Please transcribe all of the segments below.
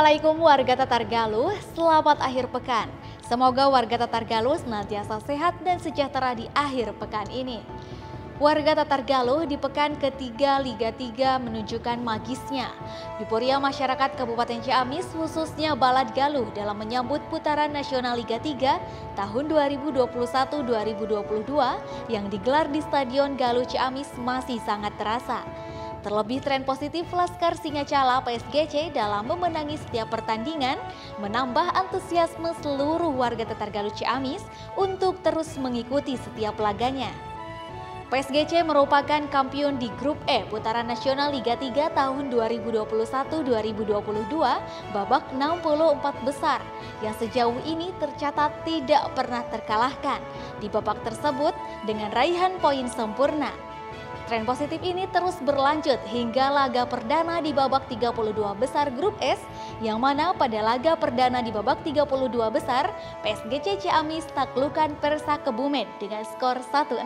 Assalamualaikum warga Tatargaluh, selamat akhir pekan. Semoga warga Tatargaluh senantiasa sehat dan sejahtera di akhir pekan ini. Warga Tatargaluh di pekan ketiga Liga 3 menunjukkan magisnya. Euforia masyarakat Kabupaten Ciamis khususnya Balad Galuh dalam menyambut putaran nasional Liga 3 tahun 2021-2022 yang digelar di Stadion Galuh Ciamis masih sangat terasa. Terlebih tren positif Laskar Singacala PSGC dalam memenangi setiap pertandingan menambah antusiasme seluruh warga Tatargaluh Ciamis untuk terus mengikuti setiap laganya. PSGC merupakan kampiun di Grup E putaran nasional Liga 3 tahun 2021-2022 babak 64 besar yang sejauh ini tercatat tidak pernah terkalahkan di babak tersebut dengan raihan poin sempurna. Tren positif ini terus berlanjut hingga laga perdana di babak 32 besar Grup S, yang mana pada laga perdana di babak 32 besar, PSGC Ciamis taklukkan Persa Kebumen dengan skor 1-0.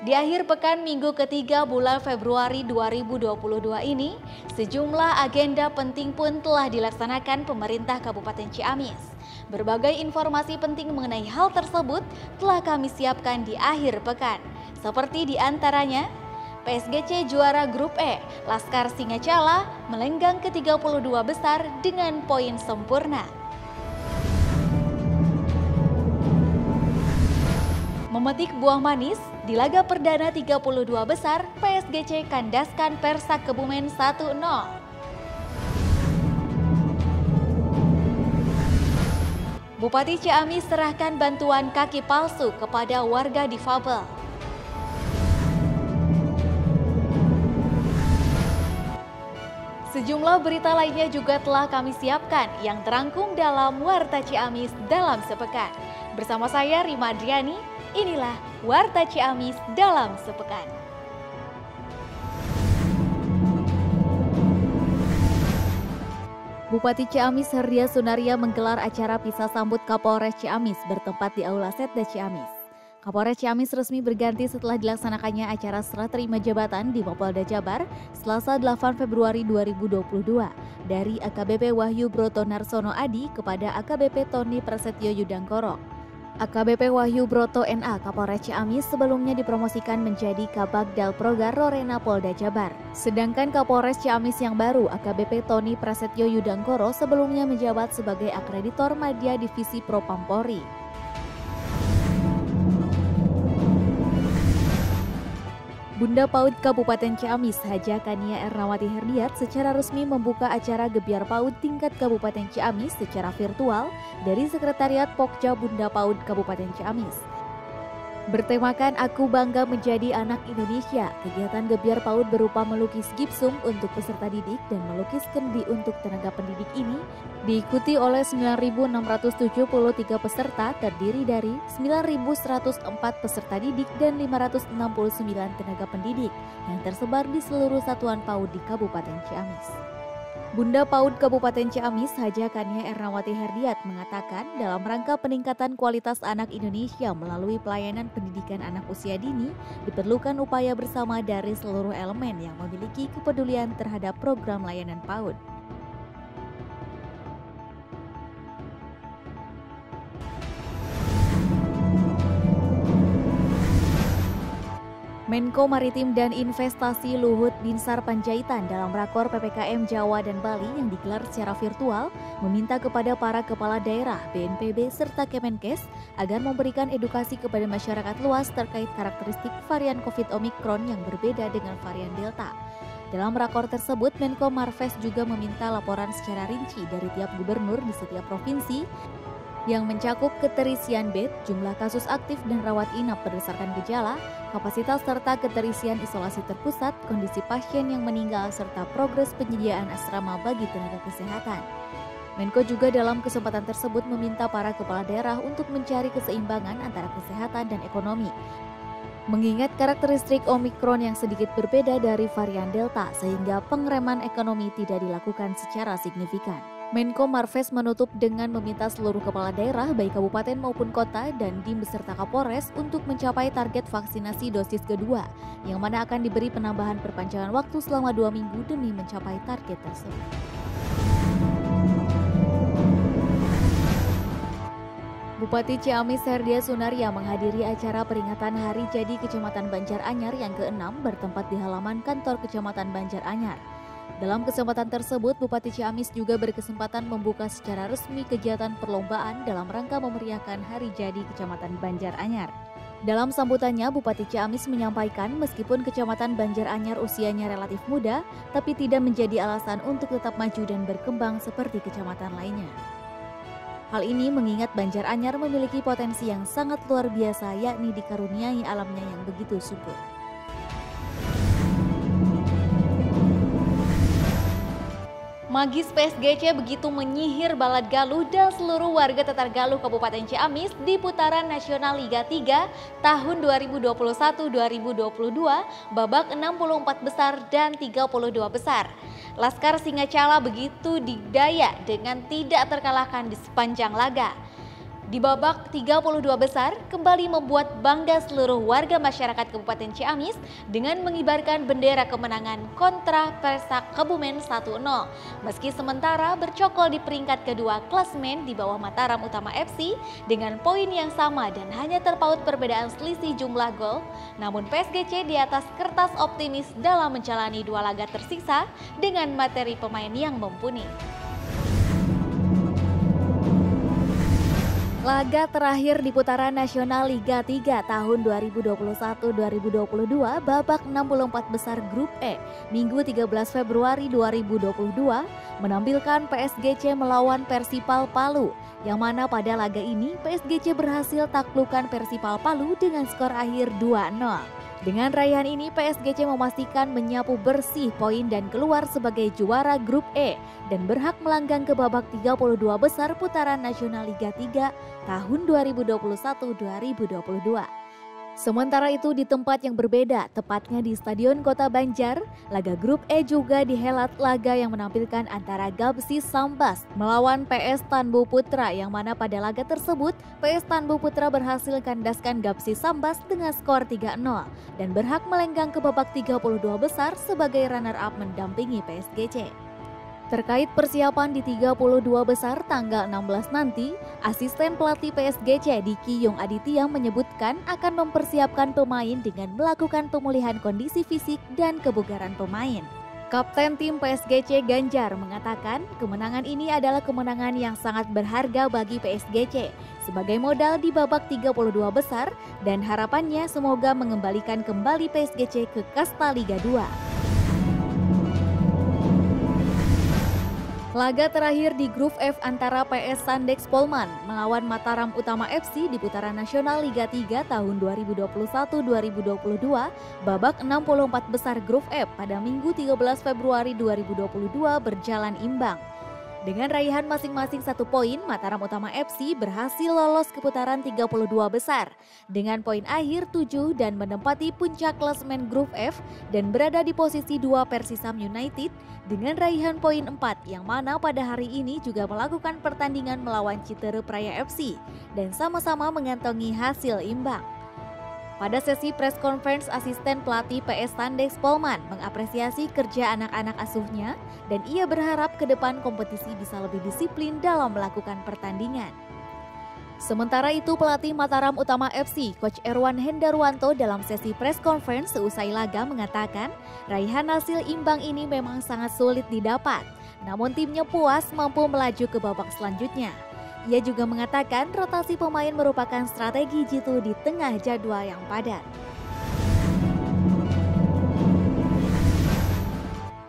Di akhir pekan minggu ketiga bulan Februari 2022 ini, sejumlah agenda penting pun telah dilaksanakan pemerintah Kabupaten Ciamis. Berbagai informasi penting mengenai hal tersebut telah kami siapkan di akhir pekan. Seperti diantaranya, PSGC juara Grup E, Laskar Singacala melenggang ke 32 besar dengan poin sempurna. Memetik buah manis, di laga perdana 32 besar, PSGC kandaskan Persa Kebumen 1-0. Bupati Ciamis serahkan bantuan kaki palsu kepada warga difabel. Sejumlah berita lainnya juga telah kami siapkan yang terangkum dalam Warta Ciamis dalam sepekan. Bersama saya Rima Adriani, inilah Warta Ciamis dalam sepekan. Bupati Ciamis Herdia Sunaria menggelar acara pisah sambut Kapolres Ciamis bertempat di Aula Setda Ciamis. Kapolres Ciamis resmi berganti setelah dilaksanakannya acara serah terima jabatan di Mapolda Jabar Selasa 8 Februari 2022 dari AKBP Wahyu Broto Narsono Adi kepada AKBP Tony Prasetyo Yudangkoro. AKBP Wahyu Broto NA Kapolres Ciamis sebelumnya dipromosikan menjadi Kabagdal Progar Rorena Polda Jabar. Sedangkan Kapolres Ciamis yang baru AKBP Tony Prasetyo Yudangkoro sebelumnya menjabat sebagai akreditor Madya Divisi Propampori. Bunda PAUD Kabupaten Ciamis Haja Kania Ernawati Herdiat secara resmi membuka acara Gebyar PAUD tingkat Kabupaten Ciamis secara virtual dari Sekretariat Pokja Bunda PAUD Kabupaten Ciamis. Bertemakan Aku Bangga Menjadi Anak Indonesia, kegiatan Gebyar PAUD berupa melukis gipsum untuk peserta didik dan melukis kendi untuk tenaga pendidik ini diikuti oleh 9.673 peserta terdiri dari 9.104 peserta didik dan 569 tenaga pendidik yang tersebar di seluruh satuan PAUD di Kabupaten Ciamis. Bunda PAUD Kabupaten Ciamis Haja Kania Ernawati Herdiat mengatakan dalam rangka peningkatan kualitas anak Indonesia melalui pelayanan pendidikan anak usia dini diperlukan upaya bersama dari seluruh elemen yang memiliki kepedulian terhadap program layanan PAUD. Menko Maritim dan Investasi Luhut Binsar Panjaitan dalam rakor PPKM Jawa dan Bali yang digelar secara virtual meminta kepada para kepala daerah, BNPB serta Kemenkes agar memberikan edukasi kepada masyarakat luas terkait karakteristik varian COVID Omikron yang berbeda dengan varian Delta. Dalam rakor tersebut, Menko Marves juga meminta laporan secara rinci dari tiap gubernur di setiap provinsi yang mencakup keterisian bed, jumlah kasus aktif dan rawat inap berdasarkan gejala, kapasitas serta keterisian isolasi terpusat, kondisi pasien yang meninggal, serta progres penyediaan asrama bagi tenaga kesehatan. Menko juga dalam kesempatan tersebut meminta para kepala daerah untuk mencari keseimbangan antara kesehatan dan ekonomi. Mengingat karakteristik Omikron yang sedikit berbeda dari varian Delta sehingga pengereman ekonomi tidak dilakukan secara signifikan. Menko Marves menutup dengan meminta seluruh kepala daerah baik kabupaten maupun kota dan DIM beserta Kapolres untuk mencapai target vaksinasi dosis kedua yang mana akan diberi penambahan perpanjangan waktu selama 2 minggu demi mencapai target tersebut. Bupati Ciamis Herdia Sunaria menghadiri acara peringatan Hari Jadi Kecamatan Banjaranyar yang ke-6 bertempat di halaman kantor Kecamatan Banjaranyar. Dalam kesempatan tersebut, Bupati Ciamis juga berkesempatan membuka secara resmi kegiatan perlombaan dalam rangka memeriahkan Hari Jadi Kecamatan Banjaranyar. Dalam sambutannya, Bupati Ciamis menyampaikan meskipun Kecamatan Banjaranyar usianya relatif muda, tapi tidak menjadi alasan untuk tetap maju dan berkembang seperti kecamatan lainnya. Hal ini mengingat Banjaranyar memiliki potensi yang sangat luar biasa, yakni dikaruniai alamnya yang begitu subur. Magis PSGC begitu menyihir balad Galuh dan seluruh warga Tetar Galuh Kabupaten Ciamis di putaran nasional Liga 3 tahun 2021-2022 babak 64 besar dan 32 besar. Laskar Singacala begitu didaya dengan tidak terkalahkan di sepanjang laga. Di babak 32 besar kembali membuat bangga seluruh warga masyarakat Kabupaten Ciamis dengan mengibarkan bendera kemenangan kontra Persak Kebumen 1-0. Meski sementara bercokol di peringkat kedua klasemen di bawah Mataram Utama FC dengan poin yang sama dan hanya terpaut perbedaan selisih jumlah gol, namun PSGC di atas kertas optimis dalam menjalani dua laga tersisa dengan materi pemain yang mumpuni. Laga terakhir di putaran nasional Liga 3 tahun 2021-2022 babak 64 besar Grup E Minggu 13 Februari 2022 menampilkan PSGC melawan Persipal Palu, yang mana pada laga ini PSGC berhasil taklukkan Persipal Palu dengan skor akhir 2-0. Dengan raihan ini PSGC memastikan menyapu bersih poin dan keluar sebagai juara Grup E dan berhak melanggang ke babak 32 besar putaran nasional Liga 3 tahun 2021-2022. Sementara itu di tempat yang berbeda, tepatnya di Stadion Kota Banjar, laga Grup E juga dihelat laga yang menampilkan antara Gapsi Sambas melawan PS Tanbu Putra, yang mana pada laga tersebut PS Tanbu Putra berhasil kandaskan Gapsi Sambas dengan skor 3-0 dan berhak melenggang ke babak 32 besar sebagai runner-up mendampingi PSGC. Terkait persiapan di 32 besar tanggal 16 nanti, asisten pelatih PSGC Diki Yung Aditya menyebutkan akan mempersiapkan pemain dengan melakukan pemulihan kondisi fisik dan kebugaran pemain. Kapten tim PSGC Ganjar mengatakan kemenangan ini adalah kemenangan yang sangat berharga bagi PSGC sebagai modal di babak 32 besar dan harapannya semoga mengembalikan kembali PSGC ke kasta Liga 2. Laga terakhir di Grup F antara PS Sandex Polman melawan Mataram Utama FC di putaran nasional Liga 3 tahun 2021-2022 babak 64 besar Grup F pada Minggu 13 Februari 2022 berjalan imbang. Dengan raihan masing-masing 1 poin, Mataram Utama FC berhasil lolos ke putaran 32 besar dengan poin akhir 7 dan menempati puncak klasemen Grup F dan berada di posisi 2 Persisam United dengan raihan poin 4, yang mana pada hari ini juga melakukan pertandingan melawan Citerep Raya FC dan sama-sama mengantongi hasil imbang. Pada sesi press conference, asisten pelatih PS Sandex Polman mengapresiasi kerja anak-anak asuhnya dan ia berharap ke depan kompetisi bisa lebih disiplin dalam melakukan pertandingan. Sementara itu pelatih Mataram Utama FC, Coach Erwan Hendarwanto dalam sesi press conference seusai laga mengatakan raihan hasil imbang ini memang sangat sulit didapat, namun timnya puas mampu melaju ke babak selanjutnya. Ia juga mengatakan rotasi pemain merupakan strategi jitu di tengah jadwal yang padat.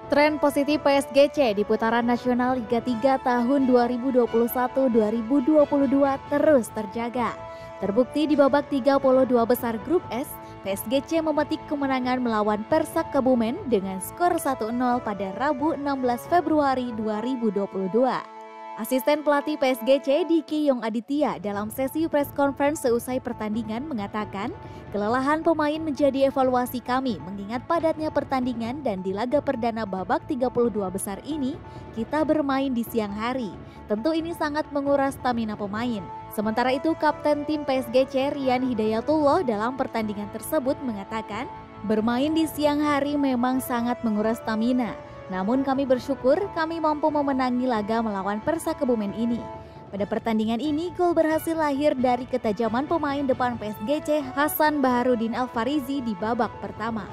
Tren positif PSGC di putaran nasional Liga 3 tahun 2021-2022 terus terjaga. Terbukti di babak 32 besar Grup S, PSGC memetik kemenangan melawan Persak Kebumen dengan skor 1-0 pada Rabu 16 Februari 2022. Asisten pelatih PSGC Diki Yung Aditya dalam sesi press conference seusai pertandingan mengatakan kelelahan pemain menjadi evaluasi kami mengingat padatnya pertandingan dan di laga perdana babak 32 besar ini kita bermain di siang hari. Tentu ini sangat menguras stamina pemain. Sementara itu Kapten tim PSGC Rian Hidayatullah dalam pertandingan tersebut mengatakan bermain di siang hari memang sangat menguras stamina. Namun kami bersyukur kami mampu memenangi laga melawan Persak Kebumen ini. Pada pertandingan ini, gol berhasil lahir dari ketajaman pemain depan PSGC Hasan Baharudin Alfarizi di babak pertama.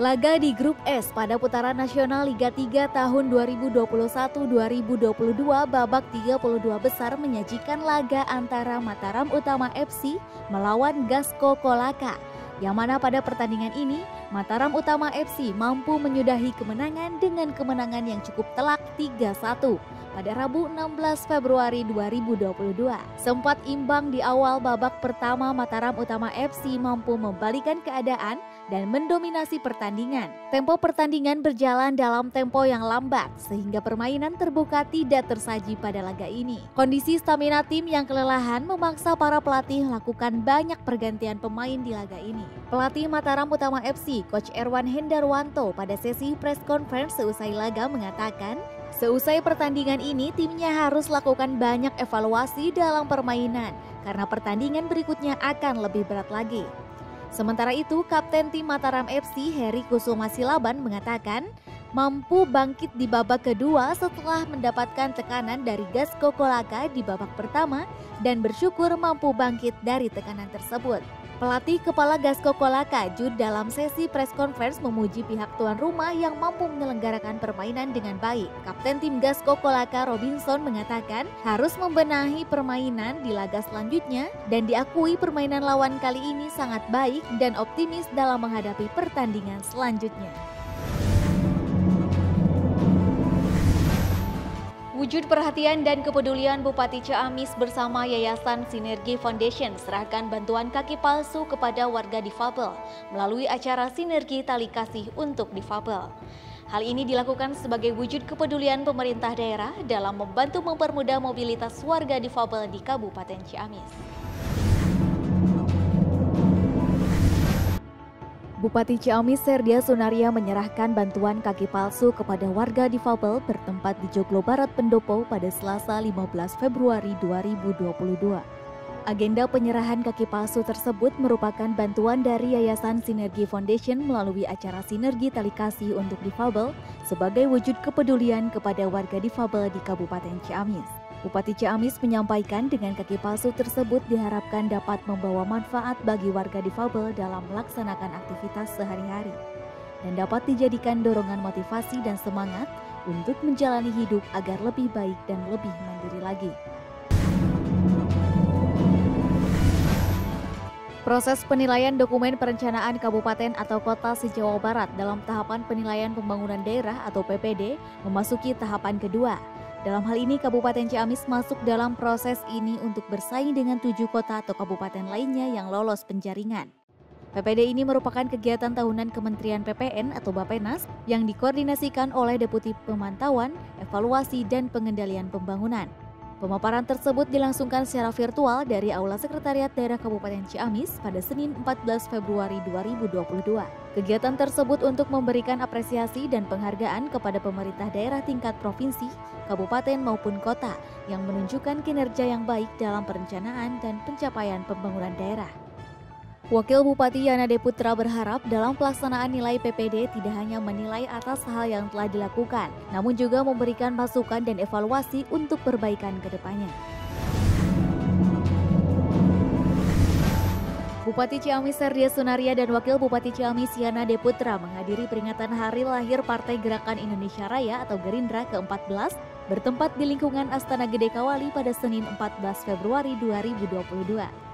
Laga di Grup S pada putaran nasional Liga 3 tahun 2021-2022 babak 32 besar menyajikan laga antara Mataram Utama FC melawan Gasko Kolaka, yang mana pada pertandingan ini Mataram Utama FC mampu menyudahi kemenangan dengan kemenangan yang cukup telak 3-1 pada Rabu 16 Februari 2022. Sempat imbang di awal babak pertama, Mataram Utama FC mampu membalikan keadaan dan mendominasi pertandingan. Tempo pertandingan berjalan dalam tempo yang lambat sehingga permainan terbuka tidak tersaji pada laga ini. Kondisi stamina tim yang kelelahan memaksa para pelatih melakukan banyak pergantian pemain di laga ini. Pelatih Mataram Utama FC, Coach Erwan Hendarwanto, pada sesi press conference seusai laga mengatakan, seusai pertandingan ini timnya harus lakukan banyak evaluasi dalam permainan karena pertandingan berikutnya akan lebih berat lagi. Sementara itu, Kapten tim Mataram FC Heri Kusuma Silaban mengatakan mampu bangkit di babak kedua setelah mendapatkan tekanan dari Gasko Kolaka di babak pertama dan bersyukur mampu bangkit dari tekanan tersebut. Pelatih kepala Gasko Kolaka, Jude, dalam sesi press conference memuji pihak tuan rumah yang mampu menyelenggarakan permainan dengan baik. Kapten tim Gasko Kolaka, Robinson, mengatakan harus membenahi permainan di laga selanjutnya dan diakui permainan lawan kali ini sangat baik dan optimis dalam menghadapi pertandingan selanjutnya. Wujud perhatian dan kepedulian Bupati Ciamis bersama Yayasan Sinergi Foundation serahkan bantuan kaki palsu kepada warga difabel melalui acara Sinergi Tali Kasih untuk Difabel. Hal ini dilakukan sebagai wujud kepedulian pemerintah daerah dalam membantu mempermudah mobilitas warga difabel di Kabupaten Ciamis. Bupati Ciamis Serdia Sunaria menyerahkan bantuan kaki palsu kepada warga difabel bertempat di Joglo Barat Pendopo pada Selasa 15 Februari 2022. Agenda penyerahan kaki palsu tersebut merupakan bantuan dari Yayasan Sinergi Foundation melalui acara Sinergi Tali Kasih untuk Difabel sebagai wujud kepedulian kepada warga difabel di Kabupaten Ciamis. Bupati Ciamis menyampaikan dengan kaki palsu tersebut diharapkan dapat membawa manfaat bagi warga difabel dalam melaksanakan aktivitas sehari-hari dan dapat dijadikan dorongan motivasi dan semangat untuk menjalani hidup agar lebih baik dan lebih mandiri lagi. Proses penilaian dokumen perencanaan kabupaten atau kota se-Jawa Barat dalam tahapan penilaian pembangunan daerah atau PPD memasuki tahapan kedua. Dalam hal ini, Kabupaten Ciamis masuk dalam proses ini untuk bersaing dengan 7 kota atau kabupaten lainnya yang lolos penjaringan. PPD ini merupakan kegiatan tahunan Kementerian PPN atau Bappenas yang dikoordinasikan oleh Deputi Pemantauan, Evaluasi, dan Pengendalian Pembangunan. Pemaparan tersebut dilangsungkan secara virtual dari Aula Sekretariat Daerah Kabupaten Ciamis pada Senin 14 Februari 2022. Kegiatan tersebut untuk memberikan apresiasi dan penghargaan kepada pemerintah daerah tingkat provinsi, kabupaten maupun kota yang menunjukkan kinerja yang baik dalam perencanaan dan pencapaian pembangunan daerah. Wakil Bupati Yana De Putra berharap dalam pelaksanaan nilai PPD tidak hanya menilai atas hal yang telah dilakukan, namun juga memberikan masukan dan evaluasi untuk perbaikan ke depannya. Bupati Ciamis Serdia Sunaria dan Wakil Bupati Ciamis Yana De Putra menghadiri peringatan Hari Lahir Partai Gerakan Indonesia Raya atau Gerindra ke-14 bertempat di lingkungan Astana Gede Kawali pada Senin 14 Februari 2022.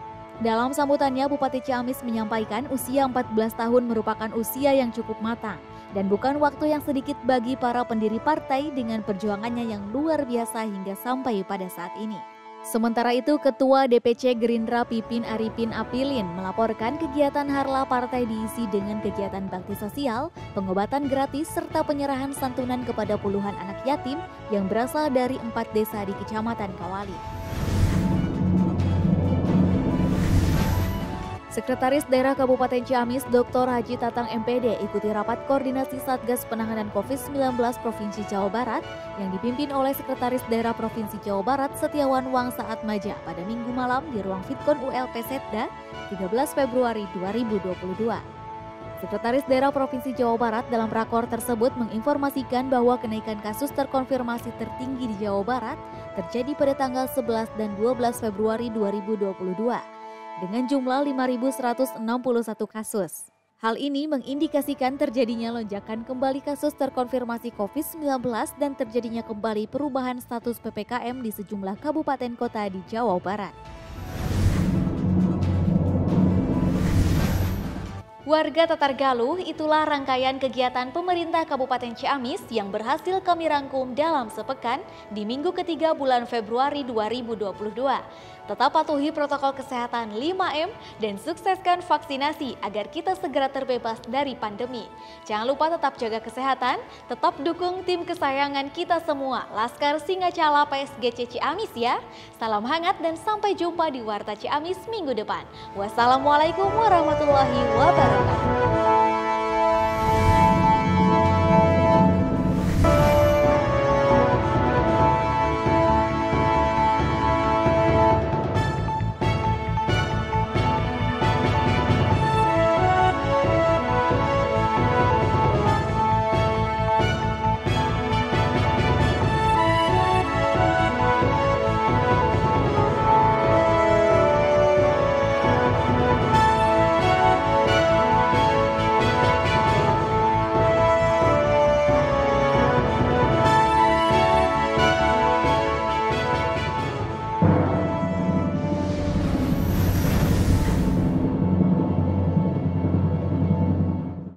Dalam sambutannya, Bupati Ciamis menyampaikan usia 14 tahun merupakan usia yang cukup matang dan bukan waktu yang sedikit bagi para pendiri partai dengan perjuangannya yang luar biasa hingga sampai pada saat ini. Sementara itu, Ketua DPC Gerindra Pipin Arifin Apilin melaporkan kegiatan Harla Partai diisi dengan kegiatan bakti sosial, pengobatan gratis, serta penyerahan santunan kepada puluhan anak yatim yang berasal dari 4 desa di Kecamatan Kawali. Sekretaris Daerah Kabupaten Ciamis Dr. Haji Tatang MPD ikuti rapat koordinasi Satgas Penanganan COVID-19 Provinsi Jawa Barat yang dipimpin oleh Sekretaris Daerah Provinsi Jawa Barat Setiawan Wangsa Atmaja pada Minggu malam di ruang Vidkon ULP Setda 13 Februari 2022. Sekretaris Daerah Provinsi Jawa Barat dalam rakor tersebut menginformasikan bahwa kenaikan kasus terkonfirmasi tertinggi di Jawa Barat terjadi pada tanggal 11 dan 12 Februari 2022 dengan jumlah 5.161 kasus. Hal ini mengindikasikan terjadinya lonjakan kembali kasus terkonfirmasi COVID-19 dan terjadinya kembali perubahan status PPKM di sejumlah kabupaten kota di Jawa Barat. Warga Tatar Galuh, itulah rangkaian kegiatan pemerintah Kabupaten Ciamis yang berhasil kami rangkum dalam sepekan di minggu ketiga bulan Februari 2022. Tetap patuhi protokol kesehatan 5M dan sukseskan vaksinasi agar kita segera terbebas dari pandemi. Jangan lupa tetap jaga kesehatan, tetap dukung tim kesayangan kita semua, Laskar Singacala PSGC Ciamis ya. Salam hangat dan sampai jumpa di Warta Ciamis minggu depan. Wassalamualaikum warahmatullahi wabarakatuh.